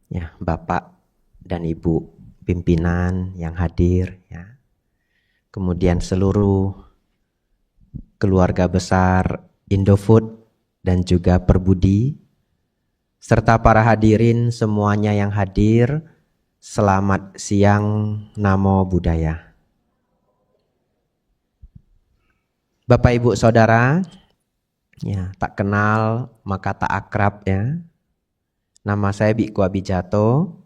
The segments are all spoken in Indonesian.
Ya, Bapak dan Ibu pimpinan yang hadir, ya. Kemudian seluruh keluarga besar Indofood dan juga Perbudi, serta para hadirin semuanya yang hadir, selamat siang, Namo Buddhaya. Bapak Ibu Saudara, ya, tak kenal maka tak akrab, ya. Nama saya Biku Abijato.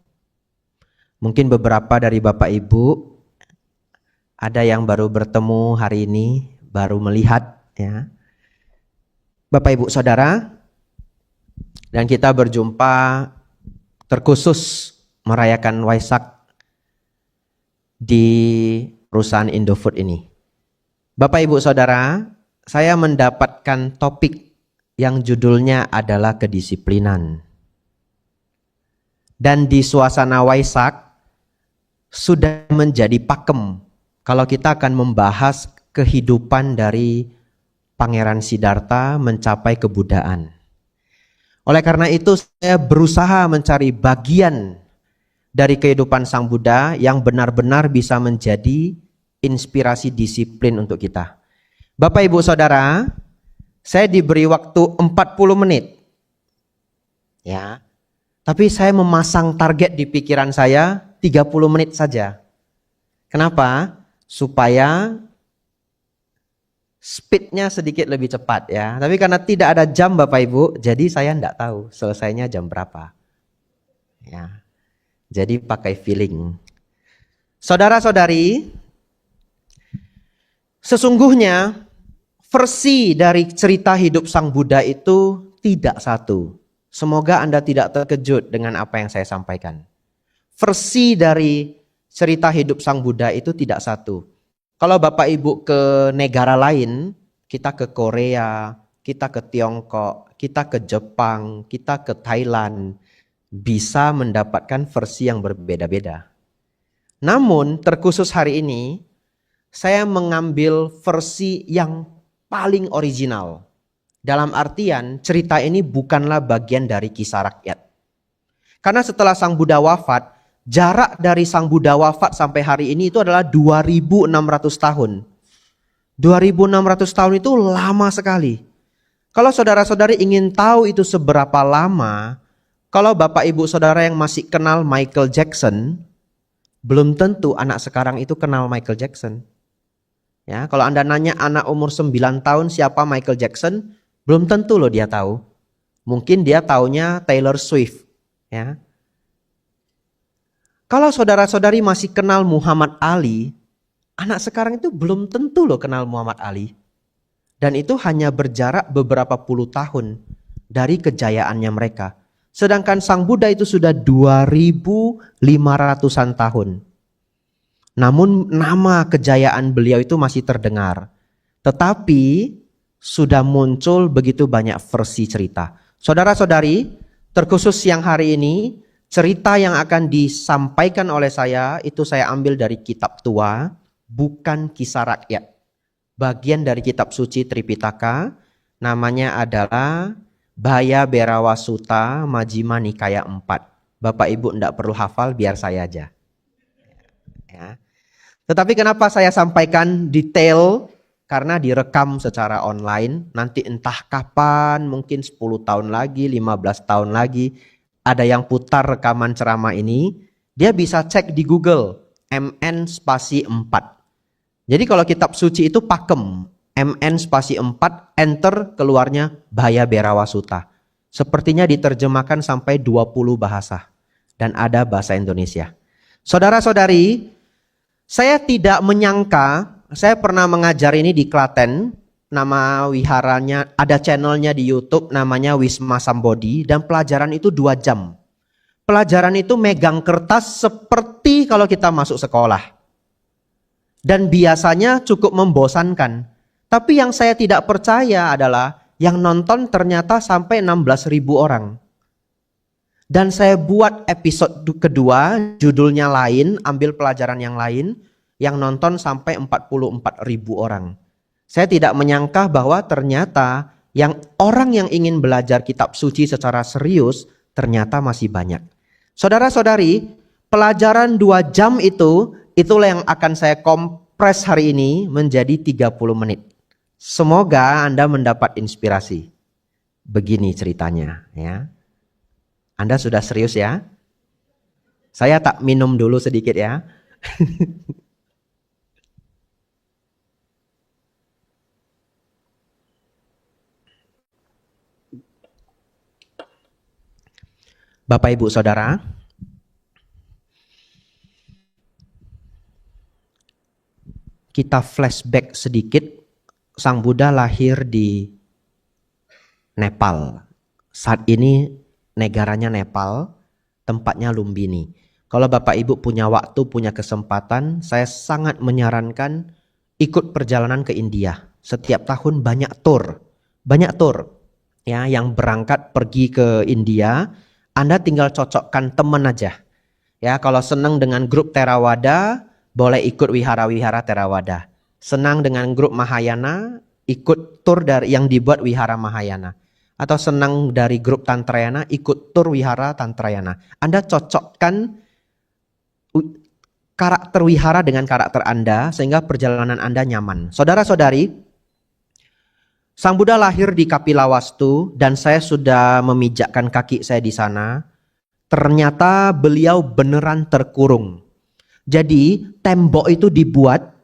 Mungkin beberapa dari Bapak Ibu ada yang baru bertemu hari ini, baru melihat, ya. Bapak Ibu Saudara, dan kita berjumpa terkhusus merayakan Waisak di perusahaan Indofood ini. Bapak Ibu Saudara, saya mendapatkan topik yang judulnya adalah kedisiplinan. Dan di suasana Waisak sudah menjadi pakem kalau kita akan membahas kehidupan dari Pangeran Siddhartha mencapai kebuddhaan. Oleh karena itu saya berusaha mencari bagian dari kehidupan Sang Buddha yang benar-benar bisa menjadi inspirasi disiplin untuk kita. Bapak Ibu Saudara, saya diberi waktu 40 menit. Ya. Tapi saya memasang target di pikiran saya 30 menit saja. Kenapa? Supaya speednya sedikit lebih cepat, ya. Tapi karena tidak ada jam Bapak Ibu, jadi saya tidak tahu selesainya jam berapa. Ya. Jadi pakai feeling. Saudara-saudari, sesungguhnya versi dari cerita hidup Sang Buddha itu tidak satu. Semoga Anda tidak terkejut dengan apa yang saya sampaikan. Versi dari cerita hidup Sang Buddha itu tidak satu. Kalau Bapak Ibu ke negara lain, kita ke Korea, kita ke Tiongkok, kita ke Jepang, kita ke Thailand, bisa mendapatkan versi yang berbeda-beda. Namun terkhusus hari ini, saya mengambil versi yang paling original. Dalam artian cerita ini bukanlah bagian dari kisah rakyat. Karena setelah Sang Buddha wafat, jarak dari Sang Buddha wafat sampai hari ini itu adalah 2600 tahun. 2600 tahun itu lama sekali. Kalau saudara-saudari ingin tahu itu seberapa lama, kalau Bapak Ibu Saudara yang masih kenal Michael Jackson, belum tentu anak sekarang itu kenal Michael Jackson. Ya, kalau Anda nanya anak umur 9 tahun siapa Michael Jackson, belum tentu loh dia tahu. Mungkin dia taunya Taylor Swift, ya. Kalau saudara-saudari masih kenal Muhammad Ali, anak sekarang itu belum tentu loh kenal Muhammad Ali. Dan itu hanya berjarak beberapa puluh tahun dari kejayaannya mereka. Sedangkan Sang Buddha itu sudah 2500-an tahun. Namun nama kejayaan beliau itu masih terdengar. Tetapi sudah muncul begitu banyak versi cerita. Saudara-saudari, terkhusus siang hari ini, cerita yang akan disampaikan oleh saya itu saya ambil dari kitab tua, bukan kisah rakyat. Bagian dari kitab suci Tripitaka, namanya adalah Bhaya Berawa Sutta Majjhima Nikaya 4. Bapak Ibu tidak perlu hafal, biar saya aja. Ya. Tetapi kenapa saya sampaikan detail? Karena direkam secara online, nanti entah kapan, mungkin 10 tahun lagi, 15 tahun lagi, ada yang putar rekaman ceramah ini, dia bisa cek di Google, MN spasi 4. Jadi kalau kitab suci itu pakem, MN spasi 4, enter keluarnya Bhaya Berawa Sutta. Sepertinya diterjemahkan sampai 20 bahasa, dan ada bahasa Indonesia. Saudara-saudari, saya tidak menyangka. Saya pernah mengajar ini di Klaten, nama wiharanya, ada channelnya di YouTube namanya Wisma Sambodi, dan pelajaran itu 2 jam. Pelajaran itu megang kertas seperti kalau kita masuk sekolah. Dan biasanya cukup membosankan. Tapi yang saya tidak percaya adalah yang nonton ternyata sampai 16.000 orang. Dan saya buat episode kedua, judulnya lain, ambil pelajaran yang lain, yang nonton sampai 44.000 orang. Saya tidak menyangka bahwa ternyata orang yang ingin belajar kitab suci secara serius ternyata masih banyak. Saudara-saudari, pelajaran 2 jam itulah yang akan saya kompres hari ini menjadi 30 menit. Semoga Anda mendapat inspirasi. Begini ceritanya ya. Anda sudah serius ya? Saya tak minum dulu sedikit ya. Bapak Ibu Saudara, kita flashback sedikit. Sang Buddha lahir di Nepal. Saat ini negaranya Nepal, tempatnya Lumbini. Kalau Bapak Ibu punya waktu, punya kesempatan, saya sangat menyarankan ikut perjalanan ke India. Setiap tahun banyak tour ya yang berangkat pergi ke India. Anda tinggal cocokkan teman aja. Ya, kalau senang dengan grup Theravada, boleh ikut wihara-wihara Theravada. Senang dengan grup Mahayana, ikut tur dari yang dibuat wihara Mahayana. Atau senang dari grup Tantrayana, ikut tur wihara Tantrayana. Anda cocokkan karakter wihara dengan karakter Anda sehingga perjalanan Anda nyaman. Saudara-saudari, Sang Buddha lahir di Kapilawastu dan saya sudah memijakkan kaki saya di sana. Ternyata beliau beneran terkurung. Jadi tembok itu dibuat,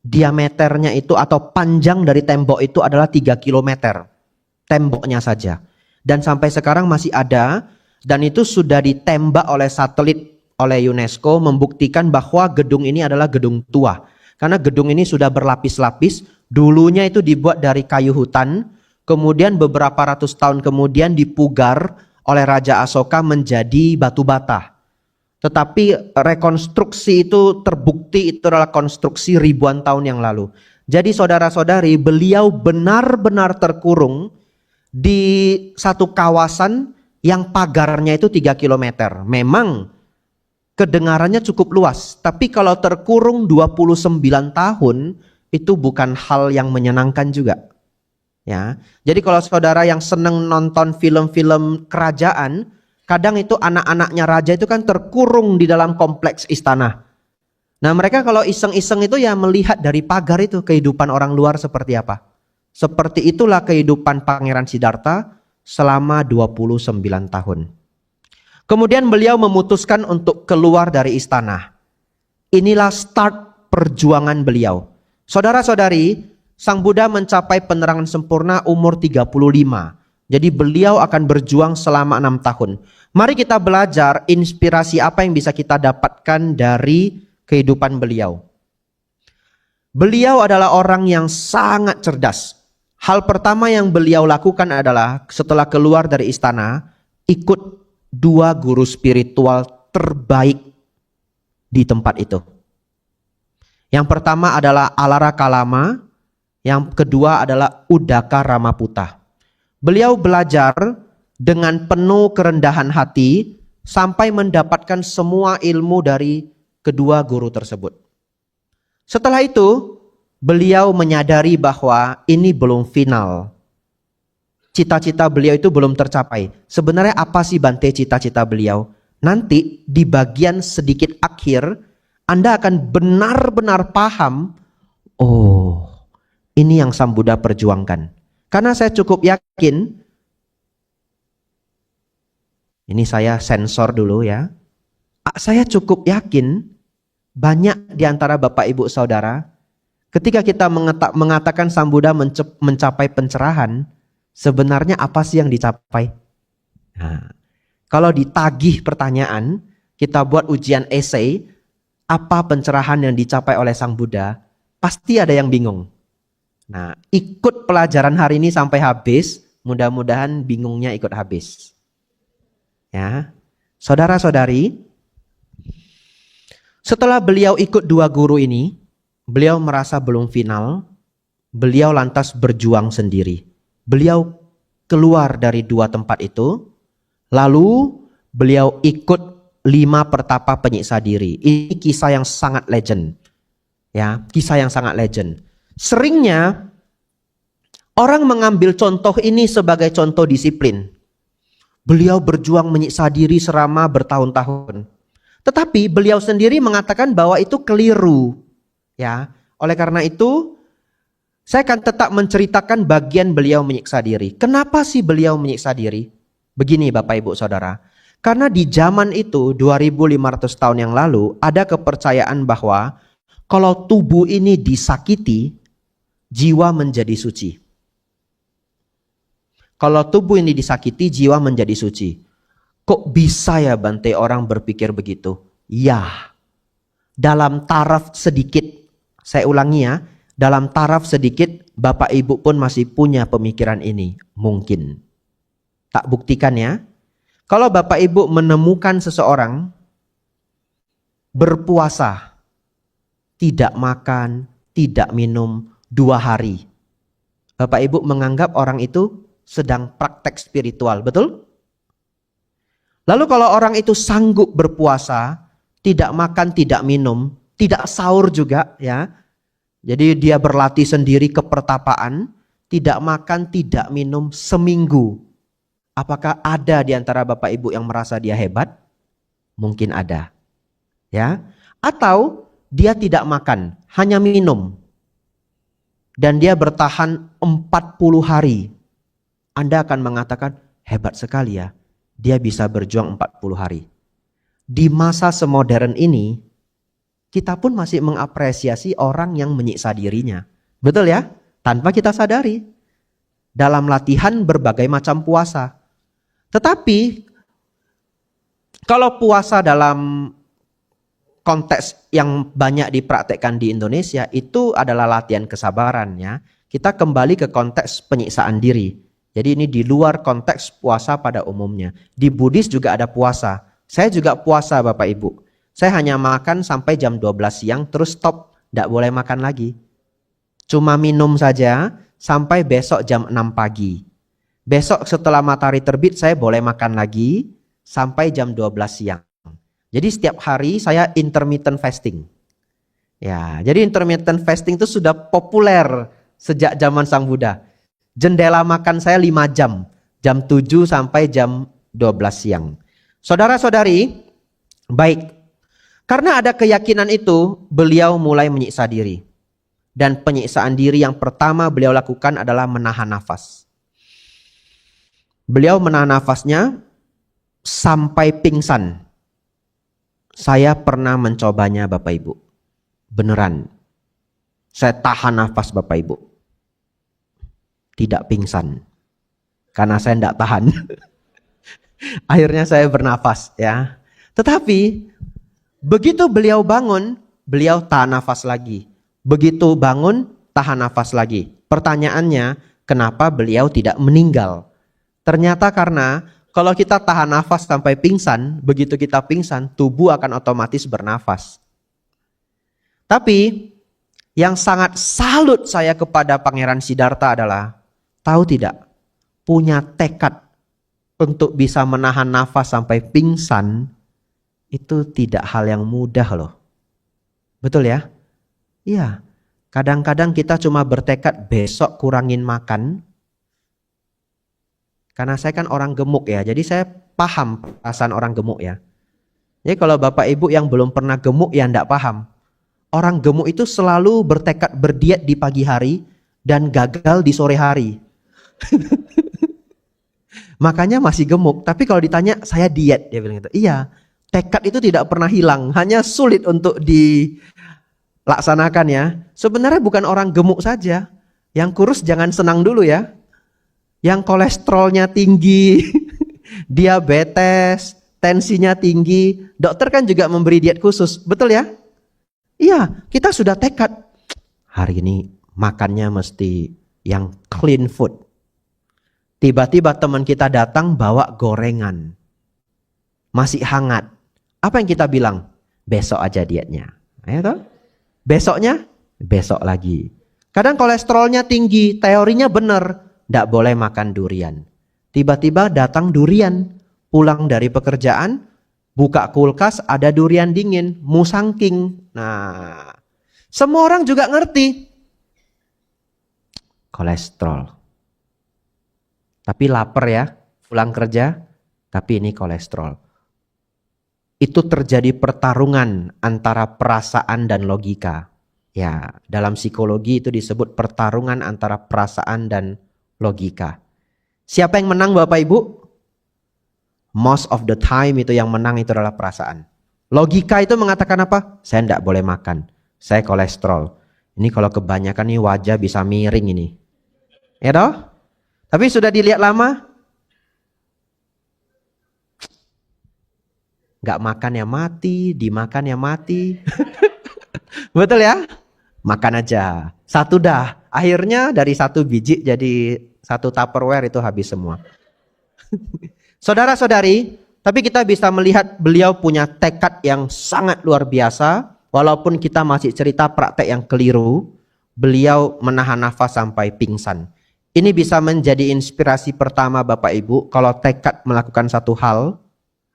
diameternya itu atau panjang dari tembok itu adalah 3 km. Temboknya saja. Dan sampai sekarang masih ada, dan itu sudah ditembak oleh satelit oleh UNESCO membuktikan bahwa gedung ini adalah gedung tua. Karena gedung ini sudah berlapis-lapis. Dulunya itu dibuat dari kayu hutan, kemudian beberapa ratus tahun kemudian dipugar oleh Raja Asoka menjadi batu bata. Tetapi rekonstruksi itu terbukti itu adalah konstruksi ribuan tahun yang lalu. Jadi saudara-saudari, beliau benar-benar terkurung di satu kawasan yang pagarnya itu 3 km. Memang kedengarannya cukup luas, tapi kalau terkurung 29 tahun, itu bukan hal yang menyenangkan juga. Ya. Jadi kalau saudara yang senang nonton film-film kerajaan, kadang itu anak-anaknya raja itu kan terkurung di dalam kompleks istana. Nah, mereka kalau iseng-iseng itu ya melihat dari pagar itu kehidupan orang luar seperti apa. Seperti itulah kehidupan Pangeran Siddhartha selama 29 tahun. Kemudian beliau memutuskan untuk keluar dari istana. Inilah start perjuangan beliau. Saudara-saudari, Sang Buddha mencapai penerangan sempurna umur 35. Jadi beliau akan berjuang selama 6 tahun. Mari kita belajar inspirasi apa yang bisa kita dapatkan dari kehidupan beliau. Beliau adalah orang yang sangat cerdas. Hal pertama yang beliau lakukan adalah setelah keluar dari istana, ikut 2 guru spiritual terbaik di tempat itu. Yang pertama adalah Alara Kalama, yang kedua adalah Udaka Ramaputa. Beliau belajar dengan penuh kerendahan hati sampai mendapatkan semua ilmu dari kedua guru tersebut. Setelah itu, beliau menyadari bahwa ini belum final. Cita-cita beliau itu belum tercapai. Sebenarnya apa sih Bante cita-cita beliau? Nanti di bagian sedikit akhir, Anda akan benar-benar paham, oh, ini yang Sang Buddha perjuangkan. Karena saya cukup yakin, ini saya sensor dulu ya. Saya cukup yakin banyak di antara Bapak Ibu Saudara, ketika kita mengatakan Sang Buddha mencapai pencerahan, sebenarnya apa sih yang dicapai? Nah, kalau ditagih pertanyaan, kita buat ujian esai, apa pencerahan yang dicapai oleh Sang Buddha? Pasti ada yang bingung. Nah, ikut pelajaran hari ini sampai habis, mudah-mudahan bingungnya ikut habis. Ya, saudara-saudari, setelah beliau ikut 2 guru ini, beliau merasa belum final, beliau lantas berjuang sendiri. Beliau keluar dari 2 tempat itu, lalu beliau ikut 5 pertapa penyiksa diri. Ini kisah yang sangat legend. Ya, kisah yang sangat legend. Seringnya orang mengambil contoh ini sebagai contoh disiplin. Beliau berjuang menyiksa diri selama bertahun-tahun. Tetapi beliau sendiri mengatakan bahwa itu keliru. Ya, oleh karena itu saya akan tetap menceritakan bagian beliau menyiksa diri. Kenapa sih beliau menyiksa diri? Begini Bapak Ibu Saudara. Karena di zaman itu 2500 tahun yang lalu ada kepercayaan bahwa kalau tubuh ini disakiti, jiwa menjadi suci. Kalau tubuh ini disakiti, jiwa menjadi suci. Kok bisa ya Bante orang berpikir begitu? Ya, dalam taraf sedikit, saya ulangi ya, dalam taraf sedikit Bapak Ibu pun masih punya pemikiran ini. Mungkin. Tak buktikan ya. Kalau Bapak Ibu menemukan seseorang berpuasa, tidak makan, tidak minum 2 hari. Bapak Ibu menganggap orang itu sedang praktek spiritual, betul? Lalu kalau orang itu sanggup berpuasa, tidak makan, tidak minum, tidak sahur juga ya. Jadi dia berlatih sendiri ke pertapaan, tidak makan, tidak minum seminggu. Apakah ada di antara Bapak Ibu yang merasa dia hebat? Mungkin ada. Ya. Atau dia tidak makan, hanya minum. Dan dia bertahan 40 hari. Anda akan mengatakan, hebat sekali ya. Dia bisa berjuang 40 hari. Di masa semodern ini, kita pun masih mengapresiasi orang yang menyiksa dirinya. Betul ya? Tanpa kita sadari. Dalam latihan berbagai macam puasa. Tetapi, kalau puasa dalam konteks yang banyak dipraktekkan di Indonesia, itu adalah latihan kesabaran ya. Kita kembali ke konteks penyiksaan diri. Jadi ini di luar konteks puasa pada umumnya. Di Buddhis juga ada puasa. Saya juga puasa Bapak Ibu. Saya hanya makan sampai jam 12 siang terus stop. Tidak boleh makan lagi. Cuma minum saja sampai besok jam 6 pagi. Besok setelah matahari terbit saya boleh makan lagi sampai jam 12 siang. Jadi setiap hari saya intermittent fasting. Ya, jadi intermittent fasting itu sudah populer sejak zaman Sang Buddha. Jendela makan saya 5 jam. Jam 7 sampai jam 12 siang. Saudara-saudari, baik. Karena ada keyakinan itu, beliau mulai menyiksa diri. Dan penyiksaan diri yang pertama beliau lakukan adalah menahan nafas. Beliau menahan nafasnya sampai pingsan. Saya pernah mencobanya Bapak Ibu. Beneran. Saya tahan nafas Bapak Ibu. Tidak pingsan. Karena saya tidak tahan. Akhirnya saya bernafas ya. Tetapi begitu beliau bangun, beliau tahan nafas lagi. Begitu bangun, tahan nafas lagi. Pertanyaannya, kenapa beliau tidak meninggal? Ternyata karena kalau kita tahan nafas sampai pingsan, begitu kita pingsan, tubuh akan otomatis bernafas. Tapi yang sangat salut saya kepada Pangeran Siddhartha adalah, tahu tidak, punya tekad untuk bisa menahan nafas sampai pingsan, itu tidak hal yang mudah loh. Betul ya? Iya. Kadang-kadang kita cuma bertekad besok kurangin makan. Karena saya kan orang gemuk ya, jadi saya paham perasaan orang gemuk ya. Jadi kalau Bapak Ibu yang belum pernah gemuk ya enggak paham. Orang gemuk itu selalu bertekad berdiet di pagi hari dan gagal di sore hari. Makanya masih gemuk. Tapi kalau ditanya saya diet, dia bilang gitu. Iya, tekad itu tidak pernah hilang, hanya sulit untuk dilaksanakan ya. Sebenarnya bukan orang gemuk saja. Yang kurus jangan senang dulu ya. Yang kolesterolnya tinggi, diabetes, tensinya tinggi, dokter kan juga memberi diet khusus, betul ya? Iya, kita sudah tekad. Hari ini makannya mesti yang clean food. Tiba-tiba teman kita datang bawa gorengan. Masih hangat. Apa yang kita bilang? Besok aja dietnya. Ayo toh? Besoknya? Besok lagi. Kadang kolesterolnya tinggi, teorinya benar. Tidak boleh makan durian. Tiba-tiba datang durian. Pulang dari pekerjaan, buka kulkas ada durian dingin, musangking. Nah, semua orang juga ngerti. Kolesterol. Tapi lapar ya, pulang kerja, tapi ini kolesterol. Itu terjadi pertarungan antara perasaan dan logika. Ya, dalam psikologi itu disebut pertarungan antara perasaan dan logika. Siapa yang menang Bapak Ibu? Most of the time itu yang menang itu adalah perasaan. Logika itu mengatakan apa? Saya tidak boleh makan. Saya kolesterol. Ini kalau kebanyakan nih wajah bisa miring ini. Ya toh? Tapi sudah dilihat lama? Gak makan ya mati, dimakan ya mati. Betul ya? Makan aja. Satu dah. Akhirnya dari satu biji jadi satu Tupperware itu habis semua. Saudara-saudari, tapi kita bisa melihat beliau punya tekad yang sangat luar biasa. Walaupun kita masih cerita praktek yang keliru, beliau menahan nafas sampai pingsan. Ini bisa menjadi inspirasi pertama Bapak Ibu. Kalau tekad melakukan satu hal,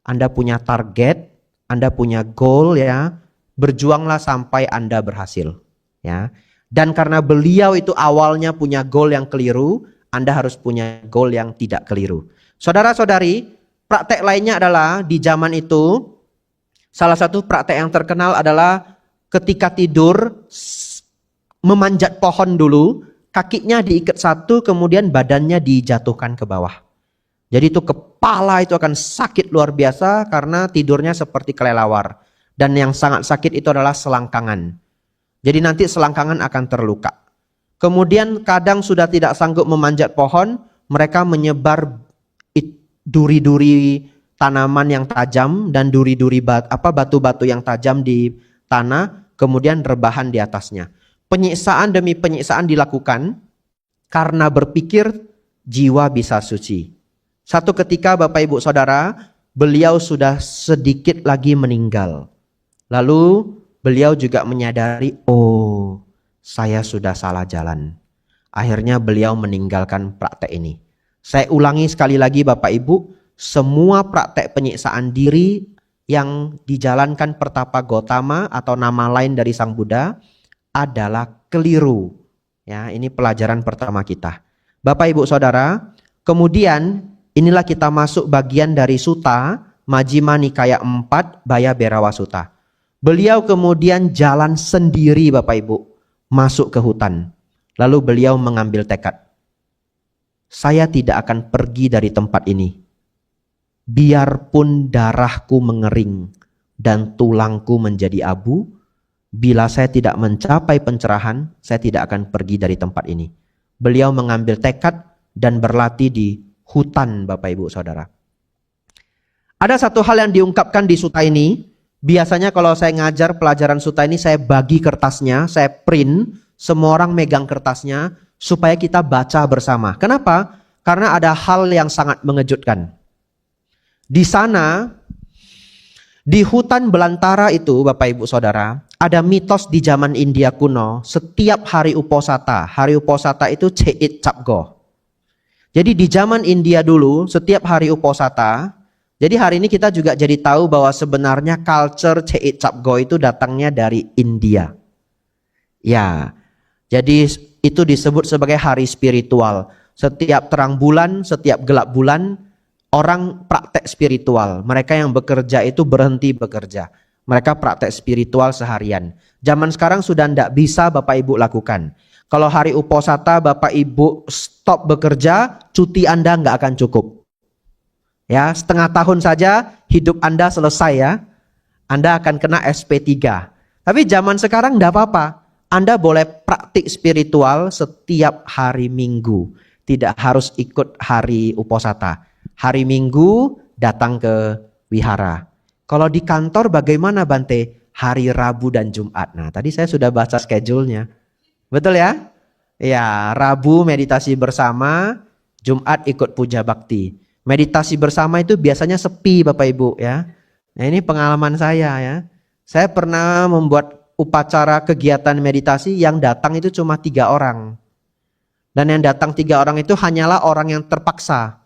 Anda punya target, Anda punya goal ya, berjuanglah sampai Anda berhasil. Ya. Dan karena beliau itu awalnya punya goal yang keliru, Anda harus punya goal yang tidak keliru. Saudara-saudari, praktek lainnya adalah di zaman itu, salah satu praktek yang terkenal adalah ketika tidur, memanjat pohon dulu, kakinya diikat satu, kemudian badannya dijatuhkan ke bawah. Jadi itu kepala itu akan sakit luar biasa karena tidurnya seperti kelelawar. Dan yang sangat sakit itu adalah selangkangan. Jadi nanti selangkangan akan terluka. Kemudian kadang sudah tidak sanggup memanjat pohon, mereka menyebar duri-duri tanaman yang tajam dan duri-duri batu-batu yang tajam di tanah, kemudian rebahan di atasnya. Penyiksaan demi penyiksaan dilakukan karena berpikir jiwa bisa suci. Satu ketika Bapak Ibu Saudara, beliau sudah sedikit lagi meninggal. Lalu beliau juga menyadari, oh saya sudah salah jalan. Akhirnya beliau meninggalkan praktek ini. Saya ulangi sekali lagi Bapak Ibu, semua praktek penyiksaan diri yang dijalankan Pertapa Gautama atau nama lain dari Sang Buddha adalah keliru. Ya, ini pelajaran pertama kita. Bapak Ibu Saudara, kemudian inilah kita masuk bagian dari Sutta Majjhima Nikaya 4 Baya Berawa Sutta. Beliau kemudian jalan sendiri Bapak Ibu, masuk ke hutan. Lalu beliau mengambil tekad. Saya tidak akan pergi dari tempat ini. Biarpun darahku mengering dan tulangku menjadi abu, bila saya tidak mencapai pencerahan, saya tidak akan pergi dari tempat ini. Beliau mengambil tekad dan berlatih di hutan Bapak Ibu Saudara. Ada satu hal yang diungkapkan di sutta ini. Biasanya kalau saya ngajar pelajaran sutta ini, saya bagi kertasnya, saya print, semua orang megang kertasnya supaya kita baca bersama. Kenapa? Karena ada hal yang sangat mengejutkan. Di sana, di hutan belantara itu Bapak Ibu Saudara, ada mitos di zaman India kuno, setiap hari Uposatha itu Cheit Chapgo. Jadi di zaman India dulu, setiap hari Uposatha, jadi hari ini kita juga jadi tahu bahwa sebenarnya culture Cheit Chapgo itu datangnya dari India. Ya, jadi itu disebut sebagai hari spiritual. Setiap terang bulan, setiap gelap bulan, orang praktek spiritual. Mereka yang bekerja itu berhenti bekerja. Mereka praktek spiritual seharian. Zaman sekarang sudah tidak bisa Bapak Ibu lakukan. Kalau hari Uposatha Bapak Ibu stop bekerja, cuti Anda nggak akan cukup. Ya, setengah tahun saja hidup Anda selesai ya. Anda akan kena SP3. Tapi zaman sekarang tidak apa-apa. Anda boleh praktik spiritual setiap hari Minggu. Tidak harus ikut hari Uposatha. Hari Minggu datang ke wihara. Kalau di kantor bagaimana Bante? Hari Rabu dan Jumat. Nah tadi saya sudah baca schedule-nya. Betul ya? Ya, Rabu meditasi bersama, Jumat ikut puja bakti. Meditasi bersama itu biasanya sepi Bapak Ibu ya. Nah ini pengalaman saya ya. Saya pernah membuat upacara kegiatan meditasi yang datang itu cuma 3 orang. Dan yang datang 3 orang itu hanyalah orang yang terpaksa.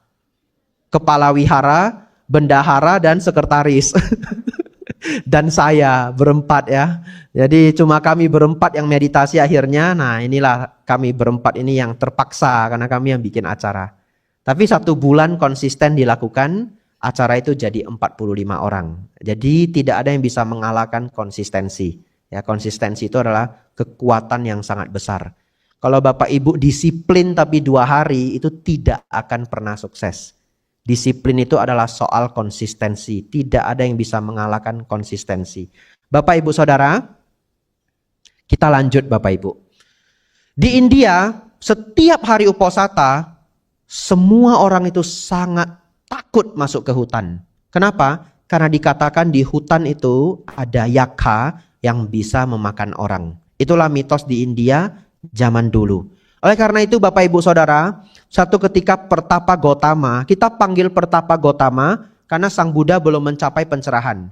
Kepala wihara, bendahara, dan sekretaris. Dan saya berempat ya. Jadi cuma kami berempat yang meditasi akhirnya. Nah inilah kami berempat ini yang terpaksa karena kami yang bikin acara. Tapi 1 bulan konsisten dilakukan. acara itu jadi 45 orang. Jadi tidak ada yang bisa mengalahkan konsistensi. Ya, konsistensi itu adalah kekuatan yang sangat besar. Kalau Bapak Ibu disiplin tapi 2 hari itu tidak akan pernah sukses. Disiplin itu adalah soal konsistensi. Tidak ada yang bisa mengalahkan konsistensi. Bapak Ibu Saudara, kita lanjut Bapak Ibu. Di India, setiap hari Uposatha, semua orang itu sangat takut masuk ke hutan. Kenapa? Karena dikatakan di hutan itu ada yakha yang bisa memakan orang. Itulah mitos di India zaman dulu. Oleh karena itu Bapak Ibu Saudara, satu ketika Pertapa Gotama, kita panggil Pertapa Gotama karena Sang Buddha belum mencapai pencerahan.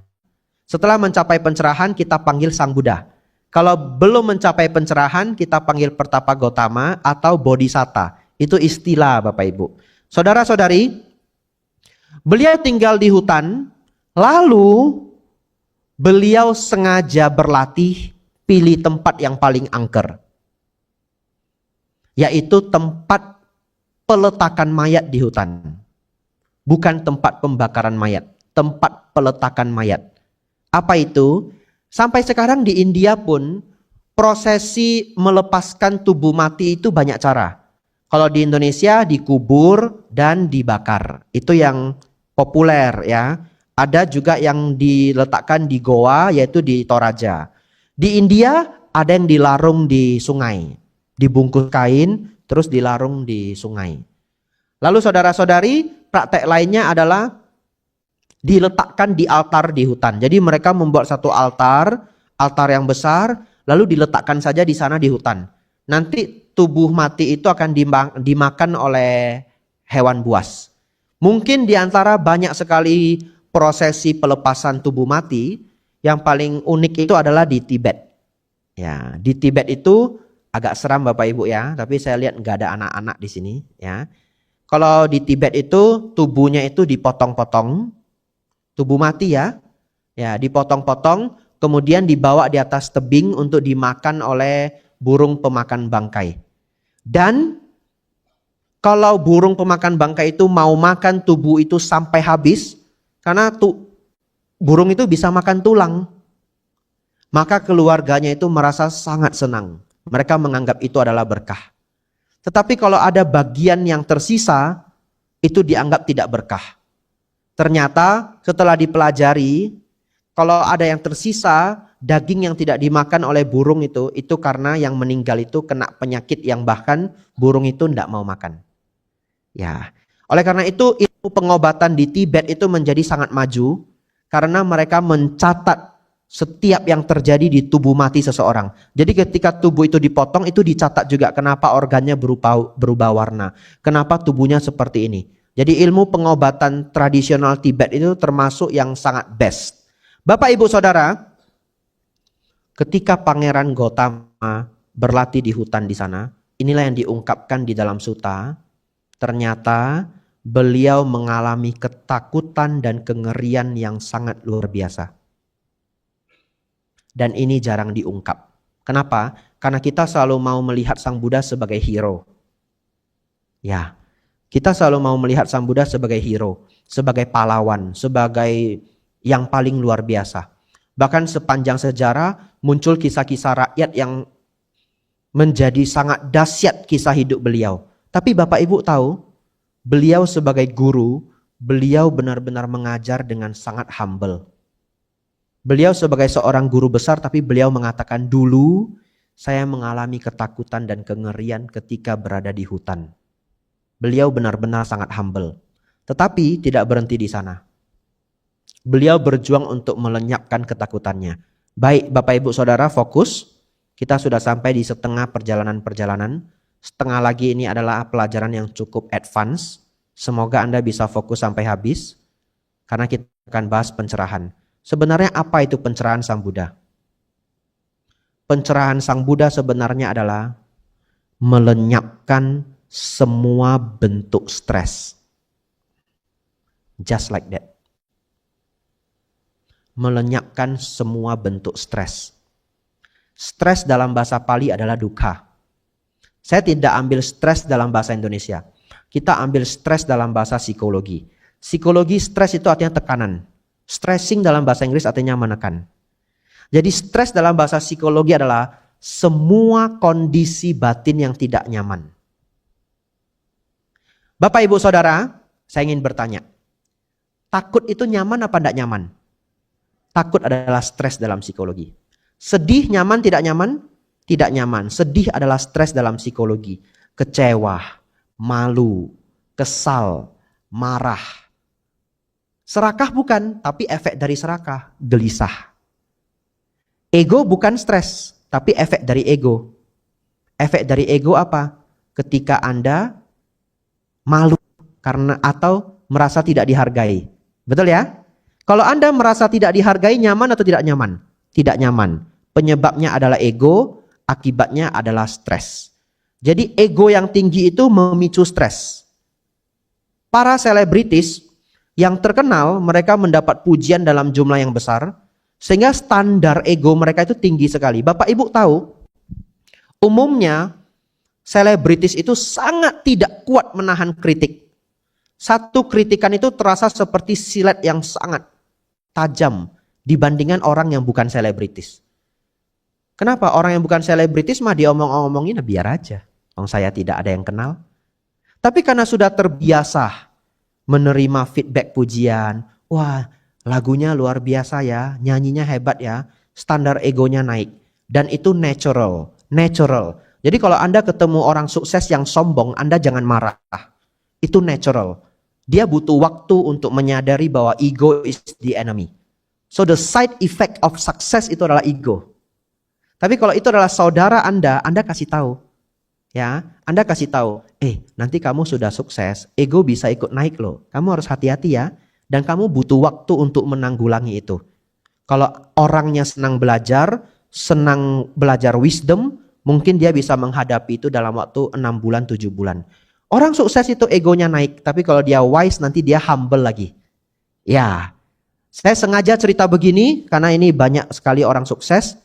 Setelah mencapai pencerahan kita panggil Sang Buddha. Kalau belum mencapai pencerahan kita panggil Pertapa Gotama atau Bodhisatta. Itu istilah Bapak Ibu. Saudara-saudari, beliau tinggal di hutan, lalu beliau sengaja berlatih pilih tempat yang paling angker. Yaitu tempat peletakan mayat di hutan. Bukan tempat pembakaran mayat, tempat peletakan mayat. Apa itu? Sampai sekarang di India pun prosesi melepaskan tubuh mati itu banyak cara. Kalau di Indonesia dikubur dan dibakar. Itu yang populer ya. Ada juga yang diletakkan di goa yaitu di Toraja. Di India ada yang dilarung di sungai. Dibungkus kain terus dilarung di sungai. Lalu saudara-saudari, praktek lainnya adalah diletakkan di altar di hutan. Jadi mereka membuat satu altar yang besar, lalu diletakkan saja di sana di hutan. Nanti tubuh mati itu akan dimakan oleh hewan buas. Mungkin di antara banyak sekali prosesi pelepasan tubuh mati, yang paling unik itu adalah di Tibet. Ya, di Tibet itu agak seram Bapak Ibu ya, tapi saya lihat nggak ada anak-anak di sini ya. Kalau di Tibet itu tubuhnya itu dipotong-potong, tubuh mati ya, dipotong-potong, kemudian dibawa di atas tebing untuk dimakan oleh burung pemakan bangkai. Dan kalau burung pemakan bangkai itu mau makan tubuh itu sampai habis, karena burung itu bisa makan tulang, maka keluarganya itu merasa sangat senang. Mereka menganggap itu adalah berkah. Tetapi kalau ada bagian yang tersisa, itu dianggap tidak berkah. Ternyata setelah dipelajari, kalau ada yang tersisa, daging yang tidak dimakan oleh burung itu karena yang meninggal itu kena penyakit yang bahkan burung itu tidak mau makan. Ya, oleh karena itu ilmu pengobatan di Tibet itu menjadi sangat maju karena mereka mencatat setiap yang terjadi di tubuh mati seseorang. Jadi ketika tubuh itu dipotong itu dicatat juga kenapa organnya berubah warna, kenapa tubuhnya seperti ini. Jadi ilmu pengobatan tradisional Tibet itu termasuk yang sangat best. Bapak Ibu Saudara, ketika Pangeran Gotama berlatih di hutan di sana, inilah yang diungkapkan di dalam sutta. Ternyata beliau mengalami ketakutan dan kengerian yang sangat luar biasa. Dan ini jarang diungkap. Kenapa? Karena kita selalu mau melihat Sang Buddha sebagai hero. Ya, kita selalu mau melihat Sang Buddha sebagai hero, sebagai pahlawan, sebagai yang paling luar biasa. Bahkan sepanjang sejarah muncul kisah-kisah rakyat yang menjadi sangat dahsyat kisah hidup beliau. Tapi Bapak Ibu tahu, beliau sebagai guru, beliau benar-benar mengajar dengan sangat humble. Beliau sebagai seorang guru besar tapi beliau mengatakan dulu saya mengalami ketakutan dan kengerian ketika berada di hutan. Beliau benar-benar sangat humble. Tetapi tidak berhenti di sana. Beliau berjuang untuk melenyapkan ketakutannya. Baik Bapak Ibu Saudara, fokus. Kita sudah sampai di setengah perjalanan. Setengah lagi ini adalah pelajaran yang cukup advance. Semoga Anda bisa fokus sampai habis. Karena kita akan bahas pencerahan. Sebenarnya apa itu pencerahan Sang Buddha? Pencerahan Sang Buddha sebenarnya adalah melenyapkan semua bentuk stres. Just like that. Melenyapkan semua bentuk stres. Stres dalam bahasa Pali adalah dukkha. Saya tidak ambil stres dalam bahasa Indonesia. Kita ambil stres dalam bahasa psikologi. Psikologi stres itu artinya tekanan. Stressing dalam bahasa Inggris artinya menekan. Jadi stres dalam bahasa psikologi adalah semua kondisi batin yang tidak nyaman. Bapak, Ibu, Saudara, saya ingin bertanya. Takut itu nyaman apa tidak nyaman? Takut adalah stres dalam psikologi. Sedih nyaman tidak nyaman? Tidak nyaman. Sedih adalah stres dalam psikologi. Kecewa, malu, kesal, marah. Serakah bukan, tapi efek dari serakah, gelisah. Ego bukan stres, tapi efek dari ego. Efek dari ego apa? Ketika Anda malu karena atau merasa tidak dihargai. Betul ya? Kalau Anda merasa tidak dihargai, nyaman atau tidak nyaman? Tidak nyaman. Penyebabnya adalah ego, akibatnya adalah stres. Jadi ego yang tinggi itu memicu stres. Para selebritis yang terkenal, mereka mendapat pujian dalam jumlah yang besar, sehingga standar ego mereka itu tinggi sekali. Bapak Ibu tahu, umumnya selebritis itu sangat tidak kuat menahan kritik. Satu kritikan itu terasa seperti silet yang sangat tajam dibandingkan orang yang bukan selebritis. Kenapa? Orang yang bukan selebritis mah diomong-omongin biar aja. Saya tidak ada yang kenal. Tapi karena sudah terbiasa menerima feedback pujian, wah lagunya luar biasa ya, nyanyinya hebat ya, standar egonya naik. Dan itu natural. Jadi kalau Anda ketemu orang sukses yang sombong, Anda jangan marah. Itu natural. Dia butuh waktu untuk menyadari bahwa ego is the enemy. So the side effect of success itu adalah ego. Tapi kalau itu adalah saudara Anda kasih tahu. Ya, Anda kasih tahu, nanti kamu sudah sukses, ego bisa ikut naik loh. Kamu harus hati-hati ya. Dan kamu butuh waktu untuk menanggulangi itu. Kalau orangnya senang belajar wisdom, mungkin dia bisa menghadapi itu dalam waktu 6 bulan, 7 bulan. Orang sukses itu egonya naik, tapi kalau dia wise nanti dia humble lagi. Ya, saya sengaja cerita begini karena ini banyak sekali orang sukses.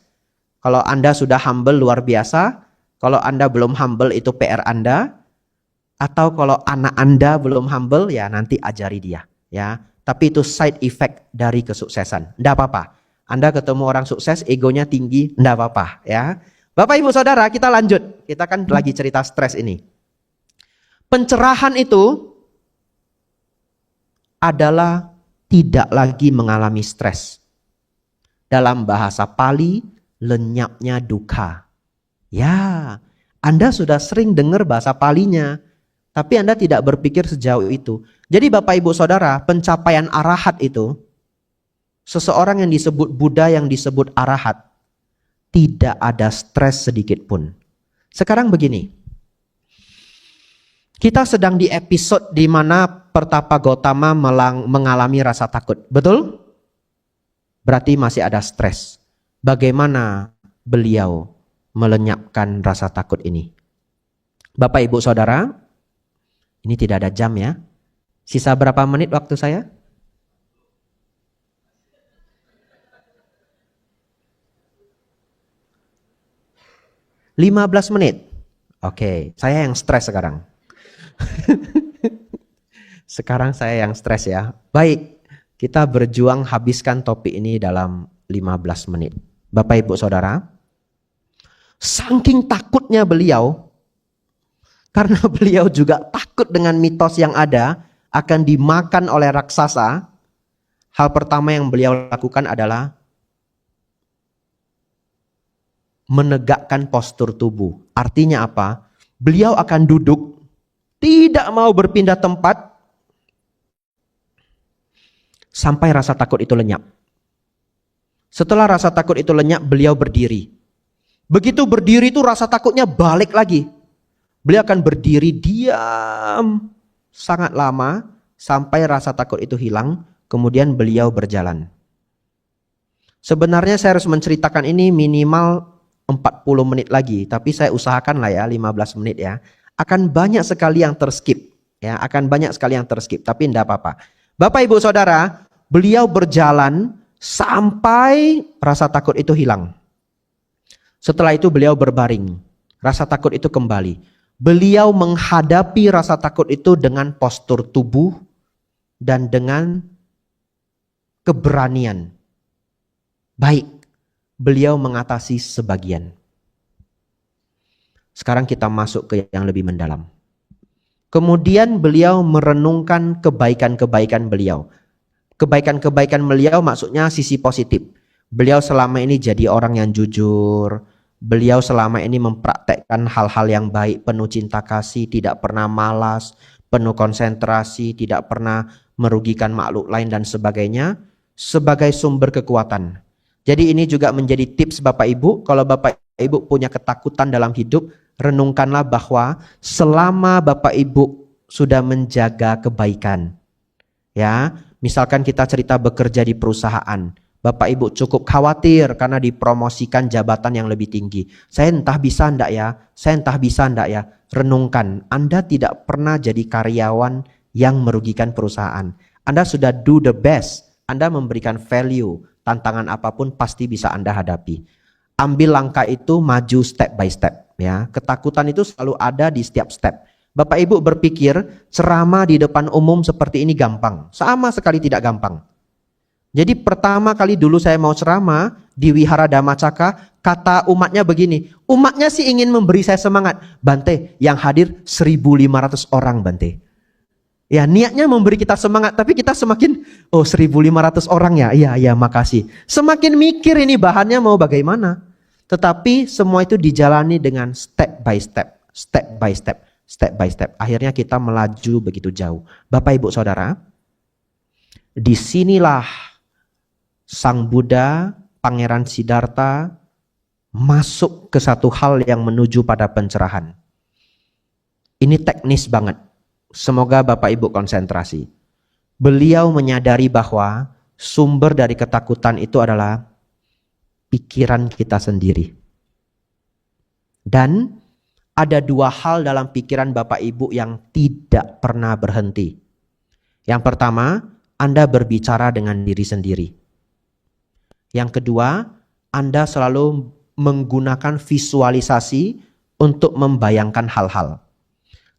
Kalau Anda sudah humble luar biasa, kalau Anda belum humble itu PR Anda. Atau kalau anak Anda belum humble, ya nanti ajari dia. Ya, tapi itu side effect dari kesuksesan. Tidak apa-apa. Anda ketemu orang sukses, egonya tinggi, tidak apa-apa. Ya, Bapak Ibu Saudara, kita lanjut. Kita kan lagi cerita stres ini. Pencerahan itu adalah tidak lagi mengalami stres. Dalam bahasa Pali, lenyapnya duka. Ya, Anda sudah sering dengar bahasa Palinya, tapi Anda tidak berpikir sejauh itu. Jadi Bapak Ibu Saudara, pencapaian arahat itu, seseorang yang disebut Buddha, yang disebut arahat, tidak ada stres sedikit pun. Sekarang begini. Kita sedang di episode di mana Pertapa Gautama mengalami rasa takut. Betul? Berarti masih ada stres. Bagaimana beliau melenyapkan rasa takut ini? Bapak Ibu Saudara, ini tidak ada jam ya. Sisa berapa menit waktu saya? (15 menit). Oke, saya yang stres sekarang. Sekarang saya yang stres ya. Baik, kita berjuang habiskan topik ini dalam 15 menit. Bapak Ibu Saudara, saking takutnya beliau, karena beliau juga takut dengan mitos yang ada akan dimakan oleh raksasa, hal pertama yang beliau lakukan adalah menegakkan postur tubuh. Artinya apa? Beliau akan duduk, tidak mau berpindah tempat sampai rasa takut itu lenyap. Setelah rasa takut itu lenyap, beliau berdiri. Begitu berdiri itu rasa takutnya balik lagi. Beliau akan berdiri diam sangat lama sampai rasa takut itu hilang, kemudian beliau berjalan. Sebenarnya saya harus menceritakan ini minimal 40 menit lagi, tapi saya usahakan lah ya 15 menit ya. Akan banyak sekali yang terskip, ya, akan banyak sekali yang terskip, tapi tidak apa-apa. Bapak Ibu Saudara, beliau berjalan sampai rasa takut itu hilang. Setelah itu beliau berbaring, rasa takut itu kembali. Beliau menghadapi rasa takut itu dengan postur tubuh, dan dengan keberanian. Baik, beliau mengatasi sebagian. Sekarang kita masuk ke yang lebih mendalam. Kemudian beliau merenungkan kebaikan-kebaikan beliau. Kebaikan-kebaikan beliau maksudnya sisi positif. Beliau selama ini jadi orang yang jujur. Beliau selama ini mempraktekkan hal-hal yang baik, penuh cinta kasih, tidak pernah malas, penuh konsentrasi, tidak pernah merugikan makhluk lain dan sebagainya, sebagai sumber kekuatan. Jadi ini juga menjadi tips Bapak Ibu, kalau Bapak Ibu punya ketakutan dalam hidup, renungkanlah bahwa selama Bapak Ibu sudah menjaga kebaikan. Ya, misalkan kita cerita bekerja di perusahaan, Bapak Ibu cukup khawatir karena dipromosikan jabatan yang lebih tinggi. Saya entah bisa enggak ya, saya entah bisa enggak ya. Renungkan, Anda tidak pernah jadi karyawan yang merugikan perusahaan. Anda sudah do the best, Anda memberikan value, tantangan apapun pasti bisa Anda hadapi. Ambil langkah itu, maju step by step. Ya, ketakutan itu selalu ada di setiap step. Bapak Ibu berpikir ceramah di depan umum seperti ini gampang. Sama sekali tidak gampang. Jadi pertama kali dulu saya mau ceramah di Wihara Dhammacakka, kata umatnya begini. Umatnya sih ingin memberi saya semangat. Bante, yang hadir 1.500 orang Bante. Ya, niatnya memberi kita semangat, tapi kita semakin, 1.500 orang ya, iya makasih. Semakin mikir ini bahannya mau bagaimana. Tetapi semua itu dijalani dengan step by step, step by step, step by step. Akhirnya kita melaju begitu jauh. Bapak Ibu Saudara, disinilah Sang Buddha, Pangeran Siddhartha, masuk ke satu hal yang menuju pada pencerahan. Ini teknis banget. Semoga Bapak Ibu konsentrasi. Beliau menyadari bahwa sumber dari ketakutan itu adalah pikiran kita sendiri. Dan ada dua hal dalam pikiran Bapak Ibu yang tidak pernah berhenti. Yang pertama, Anda berbicara dengan diri sendiri. Yang kedua, Anda selalu menggunakan visualisasi untuk membayangkan hal-hal.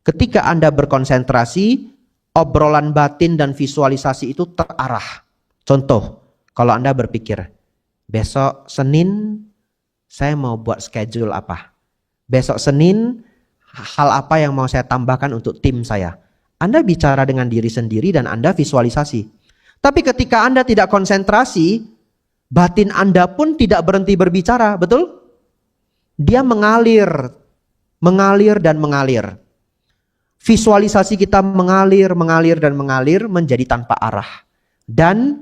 Ketika Anda berkonsentrasi, obrolan batin dan visualisasi itu terarah. Contoh, kalau Anda berpikir, besok Senin saya mau buat schedule apa? Besok Senin hal apa yang mau saya tambahkan untuk tim saya? Anda bicara dengan diri sendiri dan Anda visualisasi. Tapi ketika Anda tidak konsentrasi, batin Anda pun tidak berhenti berbicara, betul? Dia mengalir dan mengalir. Visualisasi kita mengalir dan mengalir menjadi tanpa arah. Dan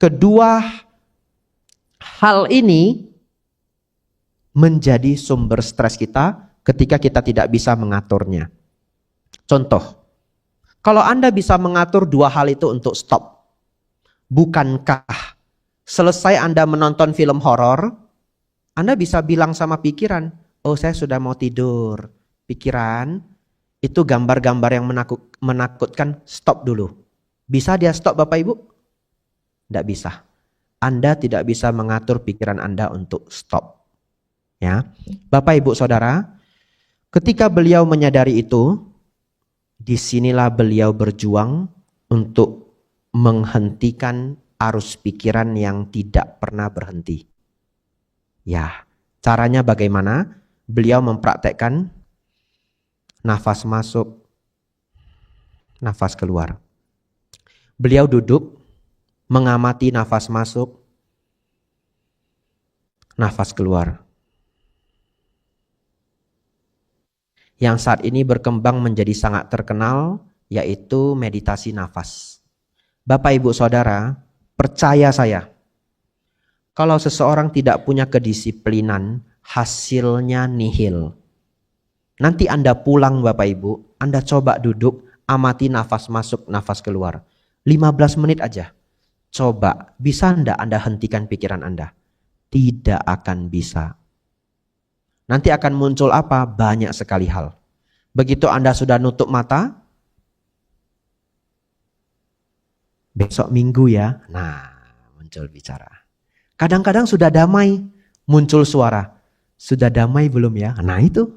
kedua hal ini menjadi sumber stres kita ketika kita tidak bisa mengaturnya. Contoh, kalau Anda bisa mengatur dua hal itu untuk stop, bukankah selesai Anda menonton film horor, Anda bisa bilang sama pikiran, saya sudah mau tidur. Pikiran, itu gambar-gambar yang menakutkan, stop dulu. Bisa dia stop Bapak Ibu? Tidak bisa. Anda tidak bisa mengatur pikiran Anda untuk stop. Ya, Bapak Ibu Saudara, ketika beliau menyadari itu, disinilah beliau berjuang untuk menghentikan arus pikiran yang tidak pernah berhenti. Ya, caranya bagaimana? Beliau mempraktekkan nafas masuk, nafas keluar. Beliau duduk, mengamati nafas masuk, nafas keluar. Yang saat ini berkembang menjadi sangat terkenal, yaitu meditasi nafas. Bapak Ibu Saudara, percaya saya, kalau seseorang tidak punya kedisiplinan, hasilnya nihil. Nanti Anda pulang Bapak Ibu, Anda coba duduk, amati nafas masuk, nafas keluar. 15 menit aja. Coba, bisa enggak Anda hentikan pikiran Anda? Tidak akan bisa. Nanti akan muncul apa? Banyak sekali hal. Begitu Anda sudah nutup mata, besok Minggu ya. Nah, muncul bicara. Kadang-kadang sudah damai, muncul suara. Sudah damai belum ya? Nah itu.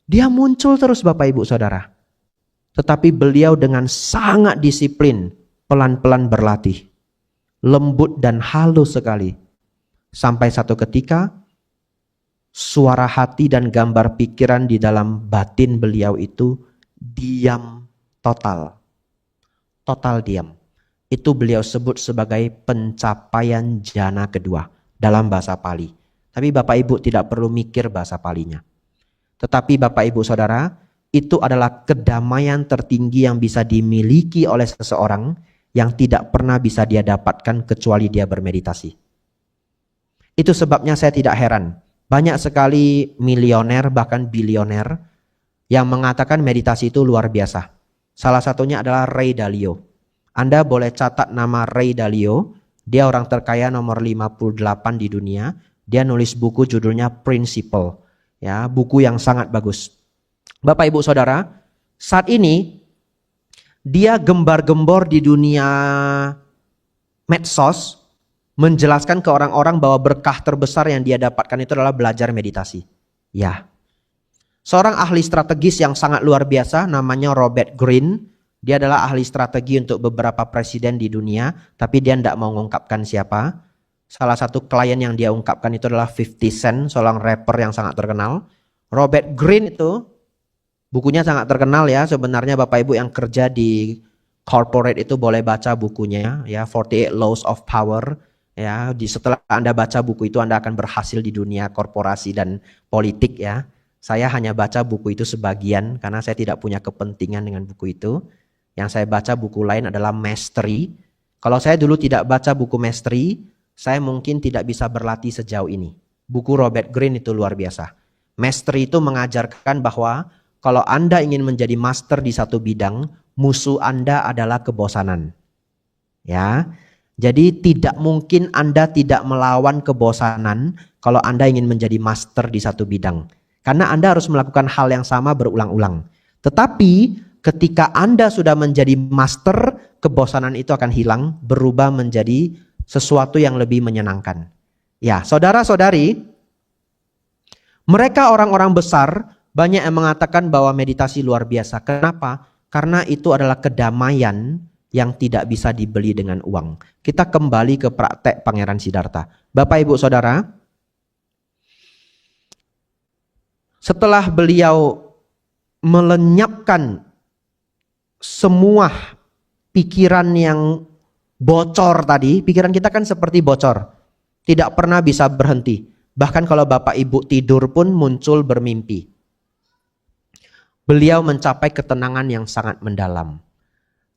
Dia muncul terus Bapak Ibu Saudara. Tetapi beliau dengan sangat disiplin, pelan-pelan berlatih. Lembut dan halus sekali. Sampai satu ketika, suara hati dan gambar pikiran di dalam batin beliau itu diam total. Total diam. Itu beliau sebut sebagai pencapaian jana kedua dalam bahasa Pali. Tapi Bapak Ibu tidak perlu mikir bahasa Palinya. Tetapi Bapak Ibu Saudara, itu adalah kedamaian tertinggi yang bisa dimiliki oleh seseorang yang tidak pernah bisa dia dapatkan kecuali dia bermeditasi. Itu sebabnya saya tidak heran. Banyak sekali milioner bahkan bilioner yang mengatakan meditasi itu luar biasa. Salah satunya adalah Ray Dalio. Anda boleh catat nama Ray Dalio. Dia orang terkaya nomor 58 di dunia. Dia nulis buku judulnya Principle. Ya, buku yang sangat bagus. Bapak Ibu Saudara, saat ini dia gembar-gembor di dunia medsos menjelaskan ke orang-orang bahwa berkah terbesar yang dia dapatkan itu adalah belajar meditasi. Ya. Seorang ahli strategis yang sangat luar biasa namanya Robert Greene. Dia adalah ahli strategi untuk beberapa presiden di dunia, tapi dia tidak mau mengungkapkan siapa. Salah satu klien yang dia ungkapkan itu adalah 50 Cent, seorang rapper yang sangat terkenal. Robert Greene itu bukunya sangat terkenal ya. Sebenarnya Bapak Ibu yang kerja di corporate itu boleh baca bukunya ya, 48 Laws of Power ya. Setelah Anda baca buku itu Anda akan berhasil di dunia korporasi dan politik ya. Saya hanya baca buku itu sebagian karena saya tidak punya kepentingan dengan buku itu. Yang saya baca buku lain adalah Mastery. Kalau saya dulu tidak baca buku Mastery, saya mungkin tidak bisa berlatih sejauh ini. Buku Robert Greene itu luar biasa. Mastery itu mengajarkan bahwa kalau Anda ingin menjadi master di satu bidang, musuh Anda adalah kebosanan. Ya. Jadi tidak mungkin Anda tidak melawan kebosanan kalau Anda ingin menjadi master di satu bidang. Karena Anda harus melakukan hal yang sama berulang-ulang. Tetapi ketika Anda sudah menjadi master, kebosanan itu akan hilang, berubah menjadi sesuatu yang lebih menyenangkan. Ya, saudara-saudari, mereka orang-orang besar banyak yang mengatakan bahwa meditasi luar biasa. Kenapa? Karena itu adalah kedamaian yang tidak bisa dibeli dengan uang. Kita kembali ke praktek Pangeran Siddhartha. Bapak Ibu Saudara, setelah beliau melenyapkan semua pikiran yang bocor tadi, pikiran kita kan seperti bocor. Tidak pernah bisa berhenti. Bahkan kalau Bapak Ibu tidur pun muncul bermimpi. Beliau mencapai ketenangan yang sangat mendalam.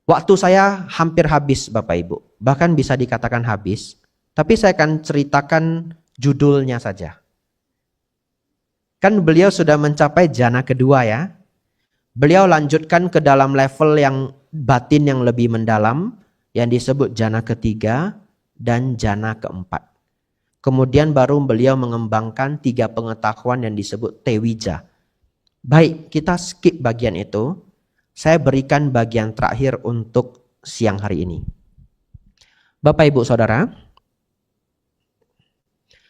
Waktu saya hampir habis Bapak Ibu. Bahkan bisa dikatakan habis. Tapi saya akan ceritakan judulnya saja. Kan beliau sudah mencapai jana kedua ya. Beliau lanjutkan ke dalam level yang batin yang lebih mendalam. Yang disebut jana ketiga dan jana keempat. Kemudian baru beliau mengembangkan 3 pengetahuan yang disebut tewija. Baik, kita skip bagian itu. Saya berikan bagian terakhir untuk siang hari ini. Bapak Ibu Saudara,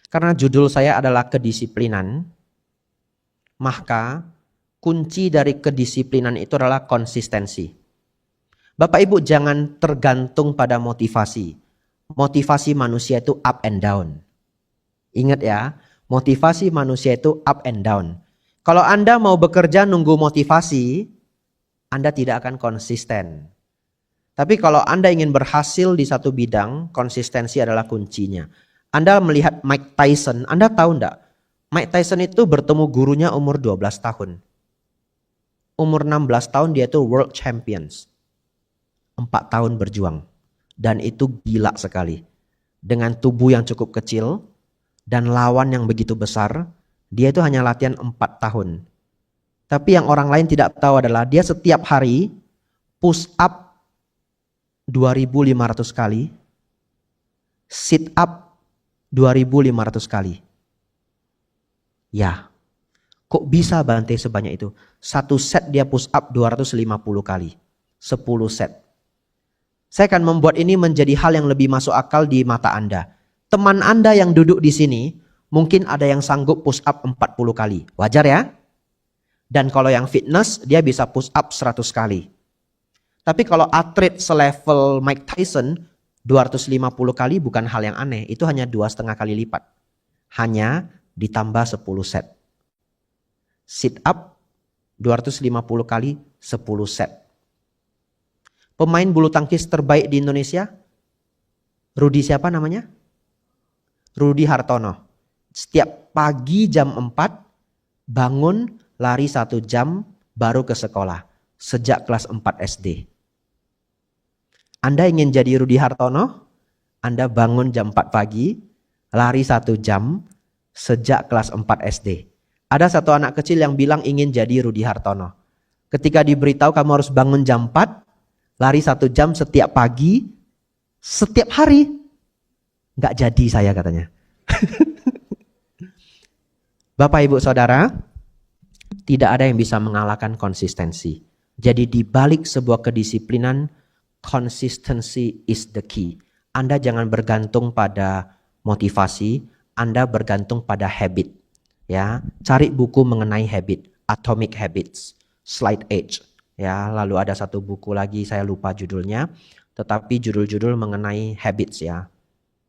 karena judul saya adalah kedisiplinan, maka kunci dari kedisiplinan itu adalah konsistensi. Bapak Ibu jangan tergantung pada motivasi. Motivasi manusia itu up and down. Ingat ya, motivasi manusia itu up and down. Kalau Anda mau bekerja nunggu motivasi, Anda tidak akan konsisten. Tapi kalau Anda ingin berhasil di satu bidang, konsistensi adalah kuncinya. Anda melihat Mike Tyson, Anda tahu enggak? Mike Tyson itu bertemu gurunya umur 12 tahun. Umur 16 tahun dia itu world champions. 4 tahun berjuang. Dan itu gila sekali. Dengan tubuh yang cukup kecil dan lawan yang begitu besar, dia itu hanya latihan 4 tahun. Tapi yang orang lain tidak tahu adalah dia setiap hari push up 2.500 kali, sit up 2.500 kali. Ya, kok bisa Bante sebanyak itu? Satu set dia push up 250 kali, 10 set. Saya akan membuat ini menjadi hal yang lebih masuk akal di mata Anda. Teman Anda yang duduk di sini, mungkin ada yang sanggup push up 40 kali. Wajar ya? Dan kalau yang fitness, dia bisa push up 100 kali. Tapi kalau atlet selevel Mike Tyson, 250 kali bukan hal yang aneh. Itu hanya 2,5 kali lipat. Hanya ditambah 10 set. Sit up 250 kali 10 set. Pemain bulu tangkis terbaik di Indonesia, Rudi siapa namanya? Rudi Hartono. Setiap pagi jam 4, bangun, lari 1 jam, baru ke sekolah. Sejak kelas 4 SD. Anda ingin jadi Rudi Hartono? Anda bangun jam 4 pagi, lari 1 jam, sejak kelas 4 SD. Ada satu anak kecil yang bilang ingin jadi Rudi Hartono. Ketika diberitahu kamu harus bangun jam 4, lari 1 jam setiap pagi, setiap hari. Nggak jadi saya katanya. Bapak Ibu Saudara, tidak ada yang bisa mengalahkan konsistensi. Jadi di balik sebuah kedisiplinan, consistency is the key. Anda jangan bergantung pada motivasi, Anda bergantung pada habit. Ya, cari buku mengenai habit, Atomic Habits, Slight Edge. Ya, lalu ada satu buku lagi saya lupa judulnya, tetapi judul-judul mengenai habits ya.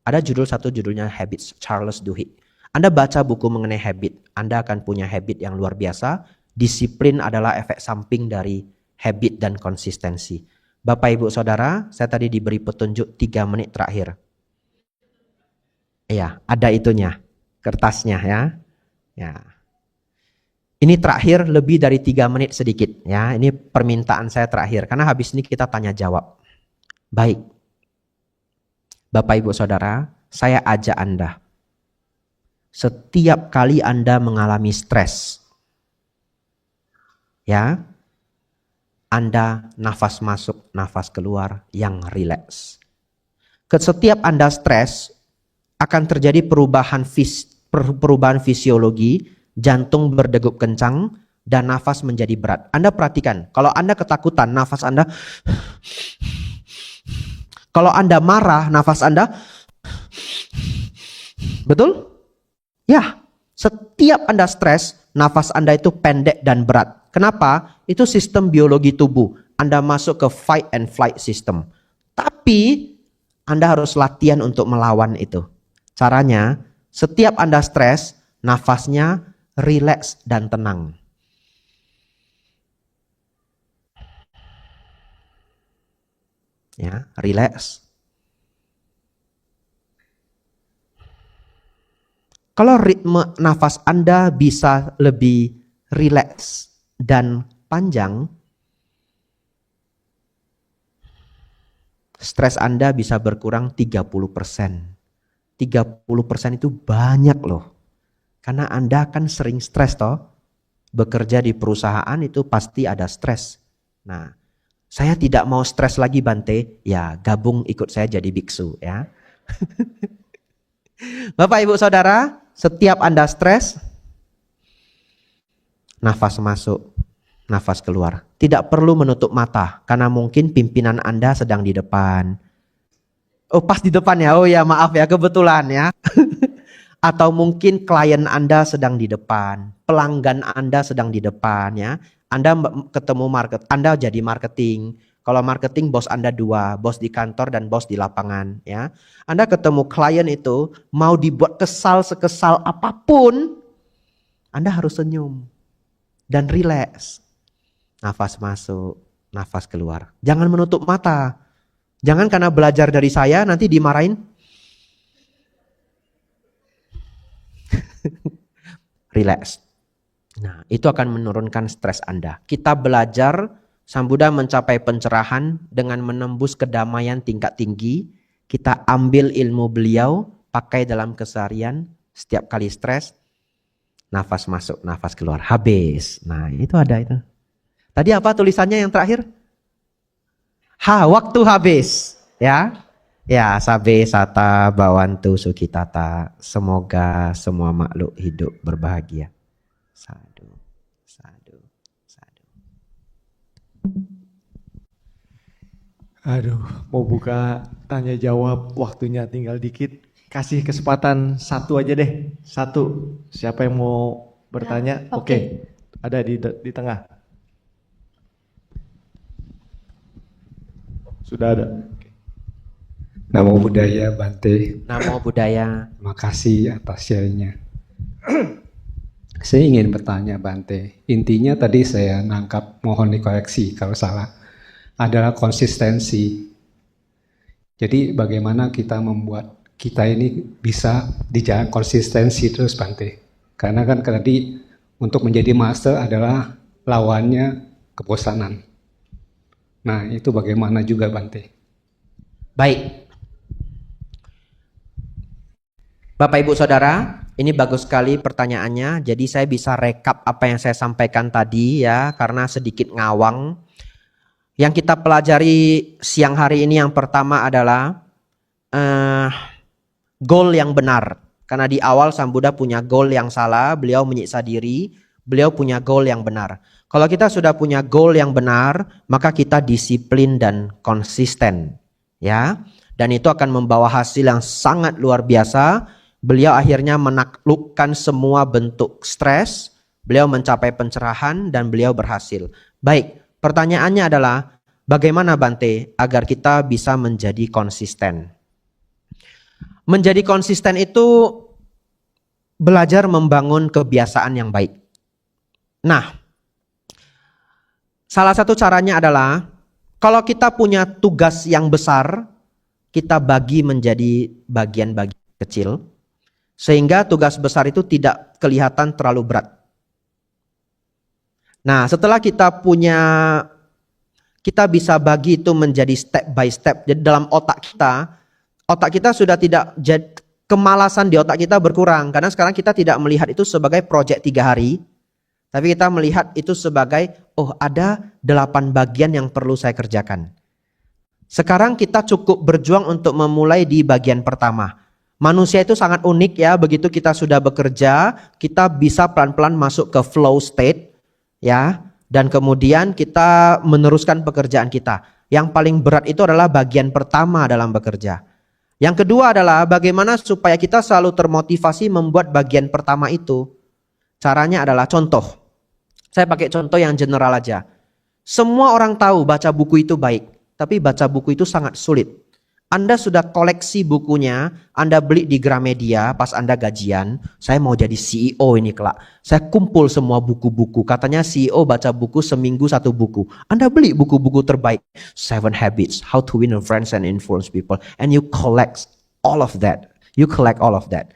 Ada satu judulnya Habits, Charles Duhigg. Anda baca buku mengenai habit, Anda akan punya habit yang luar biasa. Disiplin adalah efek samping dari habit dan konsistensi. Bapak Ibu Saudara, saya tadi diberi petunjuk 3 menit terakhir. Iya, ada itunya, kertasnya ya. Ya. Ini terakhir lebih dari 3 menit sedikit ya. Ini permintaan saya terakhir karena habis ini kita tanya jawab. Baik. Bapak Ibu Saudara, saya ajak Anda. Setiap kali Anda mengalami stres, ya, Anda nafas masuk, nafas keluar yang rileks. Setiap Anda stres, akan terjadi perubahan fisiologi, jantung berdegup kencang, dan nafas menjadi berat. Anda perhatikan, kalau Anda ketakutan, nafas Anda, kalau Anda marah, nafas Anda, betul? Ya, setiap Anda stres, nafas Anda itu pendek dan berat. Kenapa? Itu sistem biologi tubuh. Anda masuk ke fight and flight system. Tapi Anda harus latihan untuk melawan itu. Caranya, setiap Anda stres, nafasnya rileks dan tenang. Ya, rileks. Kalau ritme nafas Anda bisa lebih rileks dan panjang, stres Anda bisa berkurang 30%. 30% itu banyak loh. Karena Anda kan sering stres toh. Bekerja di perusahaan itu pasti ada stres. Nah, saya tidak mau stres lagi Bante, ya gabung ikut saya jadi biksu ya. Bapak Ibu Saudara, setiap Anda stres, nafas masuk, nafas keluar. Tidak perlu menutup mata, karena mungkin pimpinan Anda sedang di depan. Oh pas di depan ya, oh ya maaf ya kebetulan ya. Atau mungkin klien Anda sedang di depan, pelanggan Anda sedang di depan ya. Anda ketemu Anda jadi marketing. Kalau marketing bos Anda 2, bos di kantor dan bos di lapangan ya. Anda ketemu klien itu mau dibuat kesal sekesal apapun, Anda harus senyum dan rileks. Nafas masuk, nafas keluar. Jangan menutup mata. Jangan karena belajar dari saya nanti dimarahin. Rileks. Nah, itu akan menurunkan stres Anda. Kita belajar Sang Buddha mencapai pencerahan dengan menembus kedamaian tingkat tinggi. Kita ambil ilmu beliau, pakai dalam keseharian. Setiap kali stres, nafas masuk, nafas keluar. Habis. Nah, itu ada itu. Tadi apa tulisannya yang terakhir? Waktu habis. Ya. Ya, sabe sata bawantu sukitata. Semoga semua makhluk hidup berbahagia. Sadu. Aduh, mau buka tanya jawab, waktunya tinggal dikit. Kasih kesempatan satu aja deh. Satu. Siapa yang mau bertanya? Ya, Oke. Ada di tengah. Sudah ada. Namo Buddhaya Bante. Namo Buddhaya. Terima kasih atas sharingnya. Saya ingin bertanya Bante. Intinya tadi saya nangkap, mohon dikoreksi kalau salah, adalah konsistensi. Jadi bagaimana kita membuat kita ini bisa di jalan konsistensi terus Bante. Karena kan tadi untuk menjadi master adalah lawannya kebosanan. Nah itu bagaimana juga Bante? Baik. Bapak Ibu Saudara, ini bagus sekali pertanyaannya. Jadi saya bisa rekap apa yang saya sampaikan tadi ya, karena sedikit ngawang. Yang kita pelajari siang hari ini yang pertama adalah goal yang benar. Karena di awal Sang Buddha punya goal yang salah, beliau menyiksa diri, beliau punya goal yang benar. Kalau kita sudah punya goal yang benar, maka kita disiplin dan konsisten. Ya, dan itu akan membawa hasil yang sangat luar biasa. Beliau akhirnya menaklukkan semua bentuk stres, beliau mencapai pencerahan dan beliau berhasil. Baik, pertanyaannya adalah bagaimana Bante agar kita bisa menjadi konsisten? Menjadi konsisten itu belajar membangun kebiasaan yang baik. Nah, salah satu caranya adalah kalau kita punya tugas yang besar, kita bagi menjadi bagian-bagian kecil. Sehingga tugas besar itu tidak kelihatan terlalu berat. Nah, setelah kita bisa bagi itu menjadi step by step. Jadi dalam otak kita sudah tidak, kemalasan di otak kita berkurang. Karena sekarang kita tidak melihat itu sebagai proyek 3 hari. Tapi kita melihat itu sebagai, oh ada 8 bagian yang perlu saya kerjakan. Sekarang kita cukup berjuang untuk memulai di bagian pertama. Manusia itu sangat unik ya, begitu kita sudah bekerja, kita bisa pelan-pelan masuk ke flow state ya, dan kemudian kita meneruskan pekerjaan kita. Yang paling berat itu adalah bagian pertama dalam bekerja. Yang kedua adalah bagaimana supaya kita selalu termotivasi membuat bagian pertama itu. Caranya adalah contoh. Saya pakai contoh yang general aja. Semua orang tahu baca buku itu baik, tapi baca buku itu sangat sulit. Anda sudah koleksi bukunya, Anda beli di Gramedia pas Anda gajian, saya mau jadi CEO ini kelak. Saya kumpul semua buku-buku, katanya CEO baca buku seminggu 1 buku. Anda beli buku-buku terbaik, 7 Habits, How to Win Friends and Influence People, and you collect all of that. You collect all of that.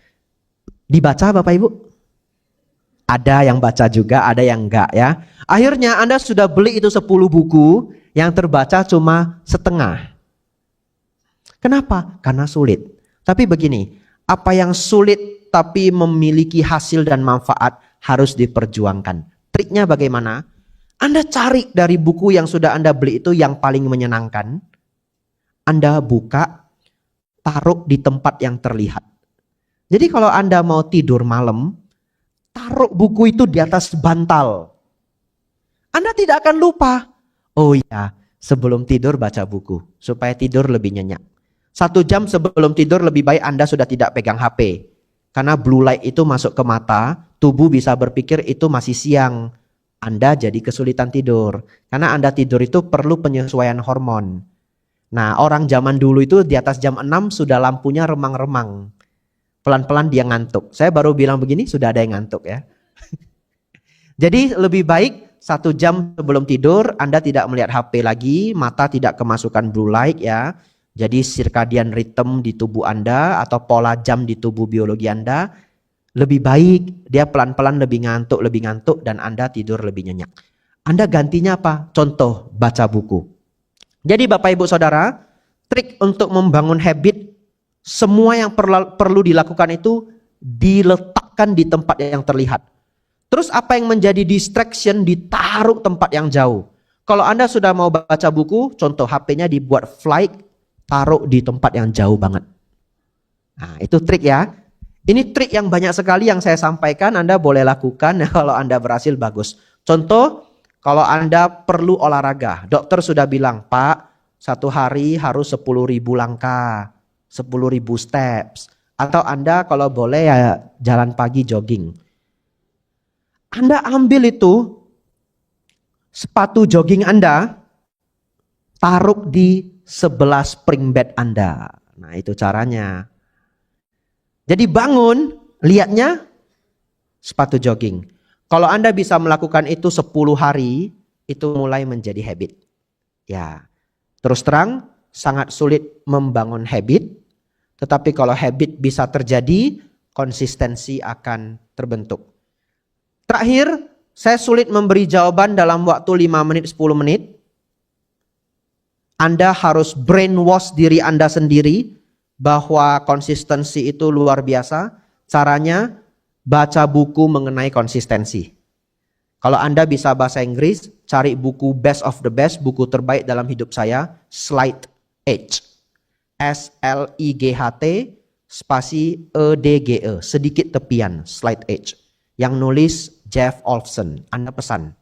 Dibaca Bapak Ibu? Ada yang baca juga, ada yang enggak ya. Akhirnya Anda sudah beli itu 10 buku, yang terbaca cuma setengah. Kenapa? Karena sulit. Tapi begini, apa yang sulit tapi memiliki hasil dan manfaat harus diperjuangkan. Triknya bagaimana? Anda cari dari buku yang sudah Anda beli itu yang paling menyenangkan. Anda buka, taruh di tempat yang terlihat. Jadi kalau Anda mau tidur malam, taruh buku itu di atas bantal. Anda tidak akan lupa. Oh iya, sebelum tidur baca buku, supaya tidur lebih nyenyak. 1 jam sebelum tidur lebih baik Anda sudah tidak pegang HP. Karena blue light itu masuk ke mata, tubuh bisa berpikir itu masih siang. Anda jadi kesulitan tidur. Karena Anda tidur itu perlu penyesuaian hormon. Nah, orang zaman dulu itu di atas jam 6 sudah lampunya remang-remang. Pelan-pelan dia ngantuk. Saya baru bilang begini, sudah ada yang ngantuk ya. Jadi lebih baik 1 jam sebelum tidur Anda tidak melihat HP lagi, mata tidak kemasukan blue light ya. Jadi circadian rhythm di tubuh Anda atau pola jam di tubuh biologi Anda lebih baik, dia pelan-pelan lebih ngantuk dan Anda tidur lebih nyenyak. Anda gantinya apa? Contoh, baca buku. Jadi Bapak Ibu Saudara, trik untuk membangun habit, semua yang perlu dilakukan itu diletakkan di tempat yang terlihat. Terus apa yang menjadi distraction ditaruh tempat yang jauh. Kalau Anda sudah mau baca buku, contoh HP-nya dibuat flight, taruh di tempat yang jauh banget. Nah, itu trik ya. Ini trik yang banyak sekali yang saya sampaikan, Anda boleh lakukan. Kalau Anda berhasil, bagus. Contoh, kalau Anda perlu olahraga. Dokter sudah bilang, Pak, 1 hari harus 10.000 langkah, 10.000 steps. Atau Anda kalau boleh ya jalan pagi jogging. Anda ambil itu, sepatu jogging Anda, taruh di sebelah spring bed Anda. Nah, itu caranya. Jadi bangun, lihatnya sepatu jogging. Kalau Anda bisa melakukan itu 10 hari, itu mulai menjadi habit. Ya, terus terang sangat sulit membangun habit, tetapi kalau habit bisa terjadi, konsistensi akan terbentuk. Terakhir, saya sulit memberi jawaban dalam waktu 5 menit, 10 menit. Anda harus brainwash diri Anda sendiri bahwa konsistensi itu luar biasa. Caranya baca buku mengenai konsistensi. Kalau Anda bisa bahasa Inggris, cari buku Best of the Best, buku terbaik dalam hidup saya, Slight Edge. SLIGHT spasi EDGE, sedikit tepian, Slight Edge. Yang nulis Jeff Olson. Anda pesan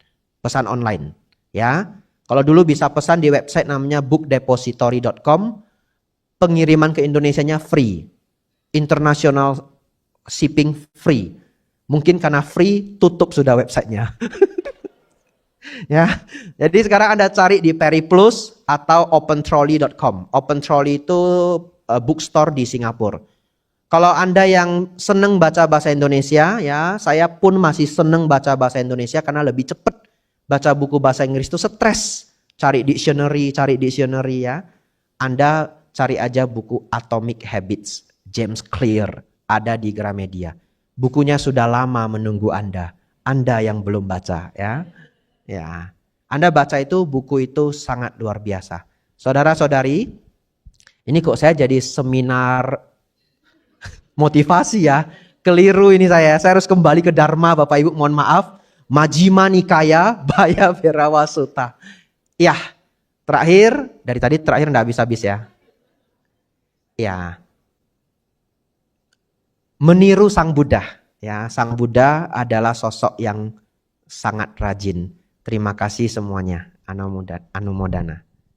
online, ya. Kalau dulu bisa pesan di website namanya bookdepository.com. Pengiriman ke Indonesianya free. International shipping free. Mungkin karena free tutup sudah websitenya. Ya. Jadi sekarang Anda cari di Periplus atau opentrolley.com. Opentrolley itu bookstore di Singapura. Kalau Anda yang seneng baca bahasa Indonesia, ya, saya pun masih seneng baca bahasa Indonesia karena lebih cepat. Baca buku bahasa Inggris itu stres. Cari dictionary ya. Anda cari aja buku Atomic Habits, James Clear, ada di Gramedia. Bukunya sudah lama menunggu Anda. Anda yang belum baca ya. Ya. Anda baca itu, buku itu sangat luar biasa. Saudara-saudari, ini kok saya jadi seminar motivasi ya. Keliru ini saya. Saya harus kembali ke Dharma Bapak Ibu, mohon maaf. Majjhima Nikaya Baya Verawasuta. Ya, terakhir, dari tadi terakhir enggak habis-habis ya. Ya. Meniru Sang Buddha. Ya, Sang Buddha adalah sosok yang sangat rajin. Terima kasih semuanya. Anumodana.